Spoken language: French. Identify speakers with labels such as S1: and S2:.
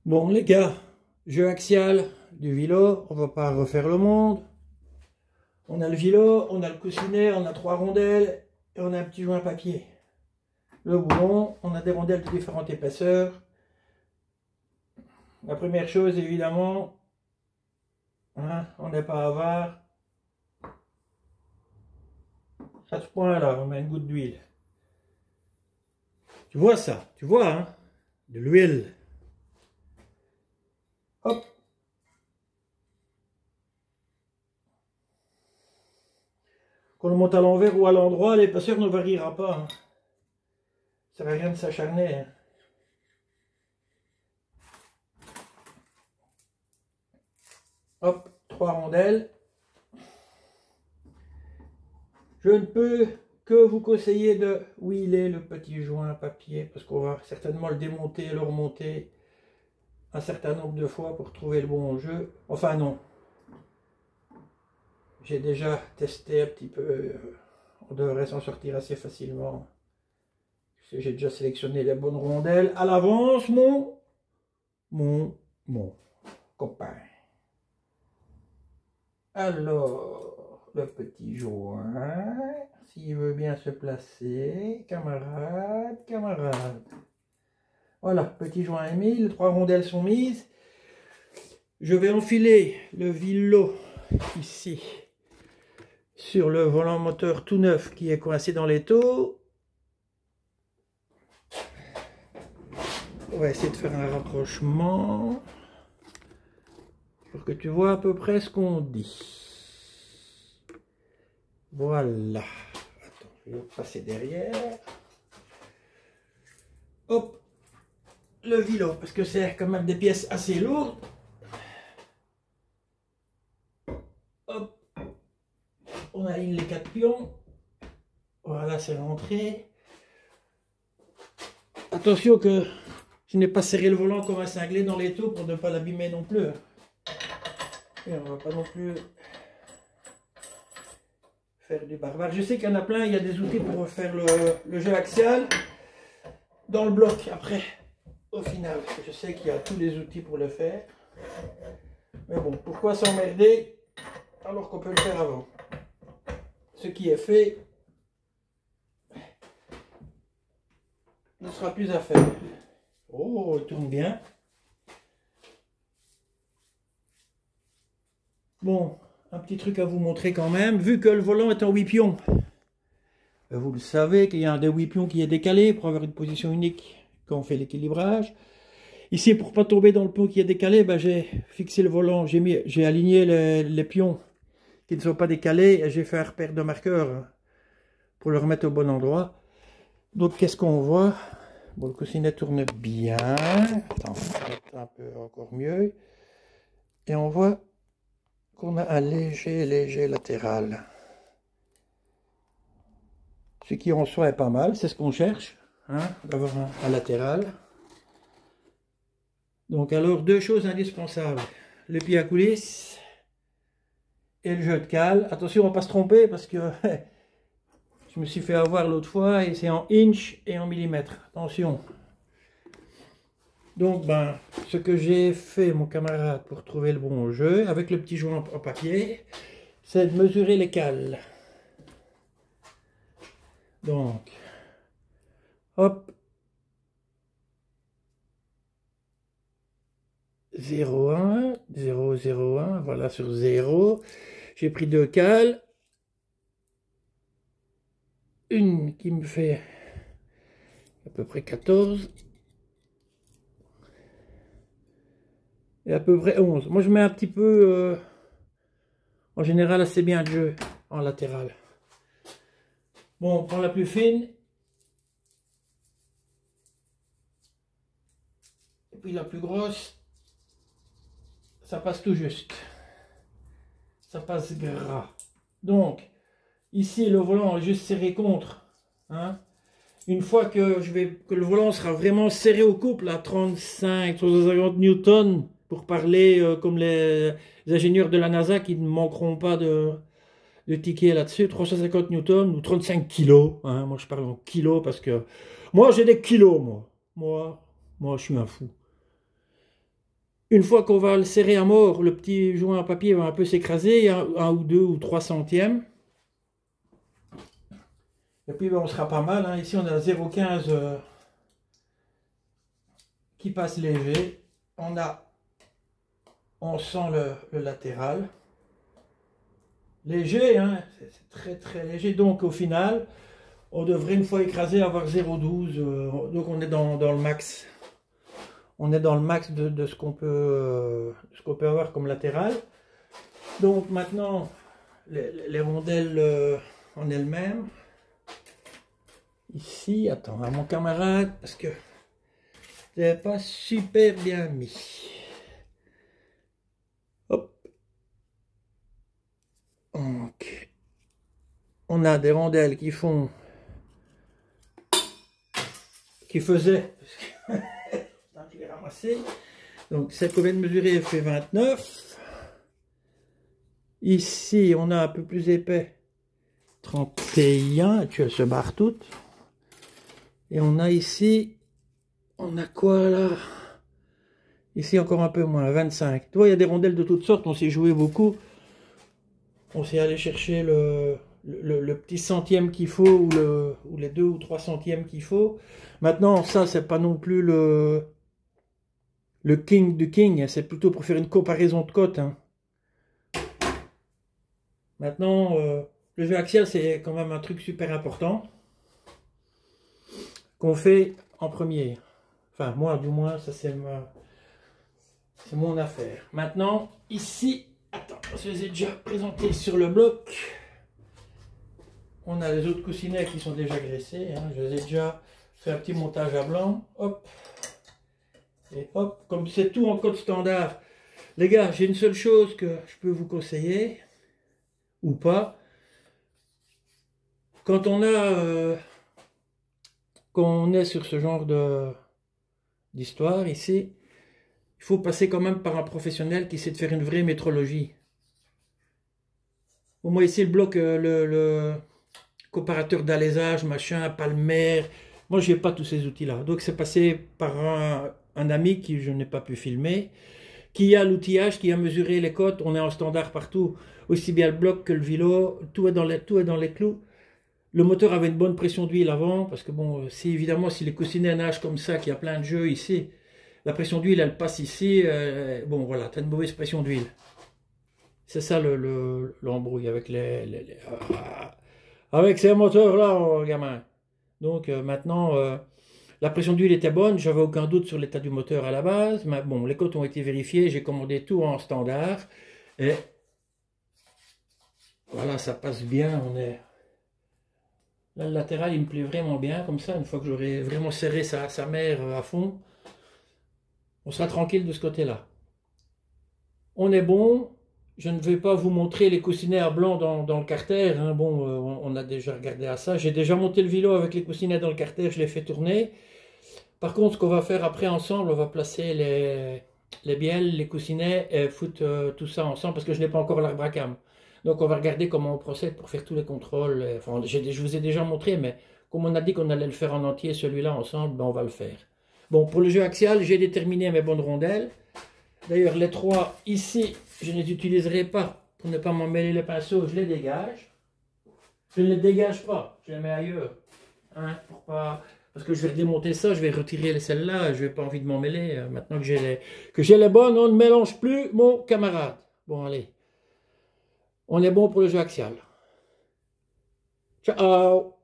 S1: Bon les gars, jeu axial du vélo, on va pas refaire le monde. On a le vélo, on a le coussinet, on a 3 rondelles et on a un petit joint papier. Le boulon, on a des rondelles de différentes épaisseurs. La première chose évidemment, hein, on n'est pas avare. À ce point là, on met une goutte d'huile. Tu vois ça, tu vois hein, de l'huile. Hop. Qu'on le monte à l'envers ou à l'endroit, l'épaisseur ne variera pas. Hein. Ça ne sert à rien de s'acharner. Hein. Hop, 3 rondelles. Je ne peux que vous conseiller de huiler le petit joint papier parce qu'on va certainement le démonter et le remonter un certain nombre de fois pour trouver le bon jeu. Enfin non. J'ai déjà testé un petit peu. On devrait s'en sortir assez facilement. J'ai déjà sélectionné les bonnes rondelles à l'avance, mon copain. Alors, le petit joint, s'il veut bien se placer, camarade. Voilà, petit joint est mis, les 3 rondelles sont mises. Je vais enfiler le vélo ici sur le volant moteur tout neuf qui est coincé dans l'étau. On va essayer de faire un rapprochement pour que tu vois à peu près ce qu'on dit. Voilà. Attends, je vais passer derrière. Hop. Le vélo, parce que c'est quand même des pièces assez lourdes. Hop. On aligne les 4 pions. Voilà, c'est rentré. Attention que je n'ai pas serré le volant comme un cinglé dans l'étau pour ne pas l'abîmer non plus. Et on va pas non plus faire du barbare. Je sais qu'il y en a plein, il y a des outils pour faire le jeu axial dans le bloc après, au final. Je sais qu'il y a tous les outils pour le faire. Mais bon, pourquoi s'emmerder alors qu'on peut le faire avant? Ce qui est fait ne sera plus à faire. Oh, il tourne bien. Bon, un petit truc à vous montrer quand même. Vu que le volant est en 8 pions, vous le savez qu'il y a un des 8 pions qui est décalé pour avoir une position unique quand on fait l'équilibrage. Ici, pour ne pas tomber dans le pion qui est décalé, ben, j'ai fixé le volant, j'ai aligné les pions qui ne sont pas décalés et j'ai fait un repère de marqueur pour le remettre au bon endroit. Donc, qu'est-ce qu'on voit? Bon, le coussinet tourne bien. Attends, on va mettre un peu encore mieux. Et on voit qu'on a un léger latéral. Ce qui en soi est pas mal, c'est ce qu'on cherche, hein, d'avoir un latéral. Donc alors, 2 choses indispensables. Le pied à coulisse et le jeu de cale. Attention, on va pas se tromper parce que je me suis fait avoir l'autre fois et c'est en inch et en millimètres. Attention. Donc, ben, ce que j'ai fait, mon camarade, pour trouver le bon jeu, avec le petit joint en papier, c'est de mesurer les cales. Donc, hop, 0,1, 0,01, voilà sur 0. J'ai pris 2 cales. Une qui me fait à peu près 14. Et à peu près 11. Moi je mets un petit peu, en général assez bien de jeu en latéral. Bon, on prend la plus fine. Et puis la plus grosse, ça passe tout juste. Ça passe gras. Donc, ici le volant est juste serré contre. Hein. Une fois que le volant sera vraiment serré au couple à 35-50 newtons, pour parler comme les ingénieurs de la NASA qui ne manqueront pas de tickets là-dessus, 350 newtons ou 35 kilos. Hein, moi je parle en kilos parce que moi j'ai des kilos, moi je suis un fou. Une fois qu'on va le serrer à mort, le petit joint en papier va un peu s'écraser, il y a 1 ou 2 ou 3 centièmes. Et puis ben, on sera pas mal, hein. Ici on a 0,15 qui passe léger. On sent le latéral. Léger, hein, c'est très très léger. Donc au final, on devrait une fois écrasé avoir 0,12. Donc on est dans le max. On est dans le max de ce qu'on peut avoir comme latéral. Donc maintenant, les rondelles en elles-mêmes. Ici, attends, à mon camarade, parce que c'est pas super bien mis. Hop. Donc, on a des rondelles qui faisaient. Je l'ai ramassé. Donc, celle qu'on vient de mesurer fait 29. Ici, on a un peu plus épais, 31. Tu elle se barre toute. Et on a ici, on a quoi là? Ici encore un peu moins, 25. Tu vois, il y a des rondelles de toutes sortes, on s'est joué beaucoup. On s'est allé chercher le petit centième qu'il faut, ou les 2 ou 3 centièmes qu'il faut. Maintenant, ça, c'est pas non plus le king du king, c'est plutôt pour faire une comparaison de cotes. Hein. Maintenant, le jeu axial, c'est quand même un truc super important qu'on fait en premier. Enfin, moi, du moins, ça c'est mon affaire. Maintenant, ici, attends, je les ai déjà présentés sur le bloc. On a les autres coussinets qui sont déjà graissés. Hein. Je les ai déjà fait un petit montage à blanc. Hop. Et hop. Comme c'est tout en code standard. Les gars, j'ai une seule chose que je peux vous conseiller. Ou pas. Quand on est sur ce genre d'histoire ici, il faut passer quand même par un professionnel qui sait de faire une vraie métrologie. Au moins ici le bloc, le comparateur d'alésage, machin, palmaire, moi je n'ai pas tous ces outils là. Donc c'est passé par un ami qui je n'ai pas pu filmer, qui a l'outillage, qui a mesuré les cotes. On est en standard partout, aussi bien le bloc que le vilo, tout est dans les clous. Le moteur avait une bonne pression d'huile avant, parce que bon, évidemment, si les coussinets nagent comme ça, qu'il y a plein de jeux ici, la pression d'huile, elle passe ici, bon voilà, tu as une mauvaise pression d'huile. C'est ça l'embrouille avec avec ces moteurs-là, gamin. Donc maintenant, la pression d'huile était bonne, j'avais aucun doute sur l'état du moteur à la base, mais bon, les cotes ont été vérifiées, j'ai commandé tout en standard, et voilà, ça passe bien, Là, le latéral, il me plaît vraiment bien, comme ça, une fois que j'aurai vraiment serré sa mère à fond, on sera tranquille de ce côté-là. On est bon, je ne vais pas vous montrer les coussinets à blanc dans le carter, hein. Bon, on a déjà regardé à ça, j'ai déjà monté le vilo avec les coussinets dans le carter, je l'ai fait tourner. Par contre, ce qu'on va faire après ensemble, on va placer les bielles, les coussinets, et foutre tout ça ensemble, parce que je n'ai pas encore l'arbre à cam. Donc on va regarder comment on procède pour faire tous les contrôles. Enfin, je vous ai déjà montré, mais comme on a dit qu'on allait le faire en entier, celui-là ensemble, ben on va le faire. Bon, pour le jeu axial, j'ai déterminé mes bonnes rondelles. D'ailleurs, les 3 ici, je ne les utiliserai pas pour ne pas m'emmêler les pinceaux, je les dégage. Je ne les dégage pas, je les mets ailleurs. Hein, parce que je vais redémonter ça, je vais retirer celles-là, je n'ai pas envie de m'emmêler. Maintenant que j'ai les bonnes, on ne mélange plus, mon camarade. Bon, allez. On est bon pour le jeu axial. Ciao!